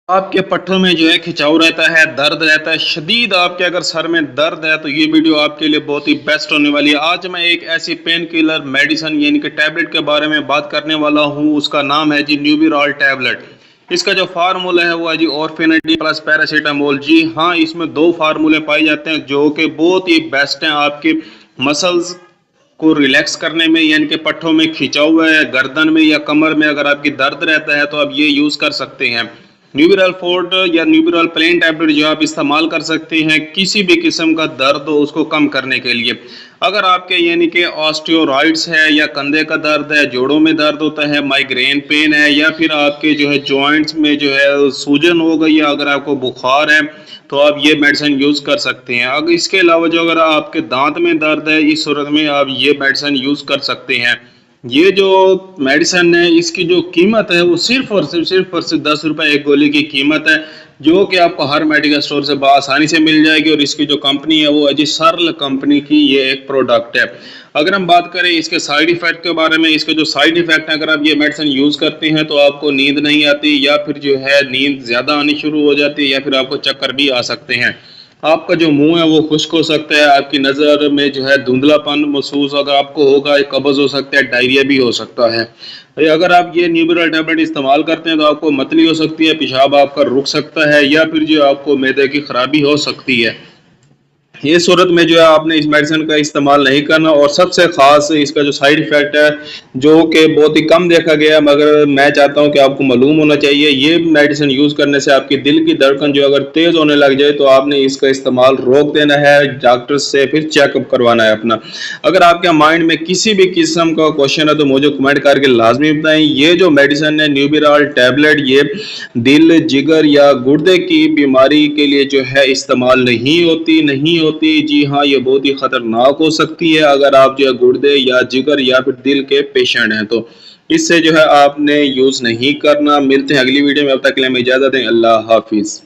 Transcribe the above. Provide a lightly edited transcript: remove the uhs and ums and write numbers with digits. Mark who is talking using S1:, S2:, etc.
S1: आपके पट्टों में जो है खिंचाव रहता है, दर्द रहता है शदीद, आपके अगर सर में दर्द है तो ये वीडियो आपके लिए बहुत ही बेस्ट होने वाली है। आज मैं एक ऐसी पेन किलर मेडिसिन यानी कि टैबलेट के बारे में बात करने वाला हूँ। उसका नाम है जी न्यूबिरॉल टैबलेट। इसका जो फार्मूला है वो है जी ऑर्फिनेटी प्लस पैरासीटामोल। जी हाँ, इसमें 2 फार्मूले पाए जाते हैं जो कि बहुत ही बेस्ट हैं आपके मसल्स को रिलैक्स करने में, यानी कि पट्टों में खिंचाव है, गर्दन में या कमर में अगर आपकी दर्द रहता है तो आप ये यूज़ कर सकते हैं। न्यूबिरॉल फोर्ट या न्यूबिरॉल प्लेन टैबलेट जो आप इस्तेमाल कर सकते हैं किसी भी किस्म का दर्द हो उसको कम करने के लिए। अगर आपके यानी कि ऑस्टियोराइड्स है या कंधे का दर्द है, जोड़ों में दर्द होता है, माइग्रेन पेन है, या फिर आपके जो है जॉइंट्स में जो है सूजन हो गई, या अगर आपको बुखार है तो आप ये मेडिसिन यूज़ कर सकते हैं। अगर इसके अलावा जो अगर आपके दांत में दर्द है, इस सूरत में आप ये मेडिसिन यूज़ कर सकते हैं। ये जो मेडिसिन है इसकी जो कीमत है वो सिर्फ और सिर्फ 10 रुपये एक गोली की कीमत है, जो कि आपको हर मेडिकल स्टोर से आसानी से मिल जाएगी। और इसकी जो कंपनी है वो अजी सर्ल कंपनी की ये एक प्रोडक्ट है। अगर हम बात करें इसके साइड इफेक्ट के बारे में, इसके जो साइड इफेक्ट है, अगर आप ये मेडिसिन यूज़ करते हैं तो आपको नींद नहीं आती, या फिर जो है नींद ज़्यादा आनी शुरू हो जाती है, या फिर आपको चक्कर भी आ सकते हैं। आपका जो मुंह है वो खुश्क हो सकता है, आपकी नज़र में जो है धुंधलापन महसूस अगर आपको होगा, कब्ज़ हो सकता है, डायरिया भी हो सकता है। अगर आप ये न्यूबिरॉल टैबलेट इस्तेमाल करते हैं तो आपको मतली हो सकती है, पेशाब आपका रुक सकता है, या फिर जो आपको मैदे की खराबी हो सकती है। ये सूरत में जो है आपने इस मेडिसिन का इस्तेमाल नहीं करना। और सबसे ख़ास इसका जो साइड इफ़ेक्ट है जो कि बहुत ही कम देखा गया है, मगर मैं चाहता हूं कि आपको मालूम होना चाहिए, ये मेडिसिन यूज़ करने से आपकी दिल की धड़कन जो अगर तेज़ होने लग जाए तो आपने इसका इस्तेमाल रोक देना है, डॉक्टर से फिर चेकअप करवाना है अपना। अगर आपके माइंड में किसी भी किस्म का क्वेश्चन है तो मुझे कमेंट करके लाजमी बताएं। ये जो मेडिसिन है न्यूबिरॉल टैबलेट, ये दिल, जिगर या गुर्दे की बीमारी के लिए जो है इस्तेमाल नहीं होती। जी हाँ, ये बहुत ही खतरनाक हो सकती है अगर आप जो है गुर्दे या जिगर या फिर दिल के पेशेंट हैं तो इससे जो है आपने यूज़ नहीं करना। मिलते हैं अगली वीडियो में, अब तक के लिए हमें इजाज़त दें। अल्लाह हाफिज़।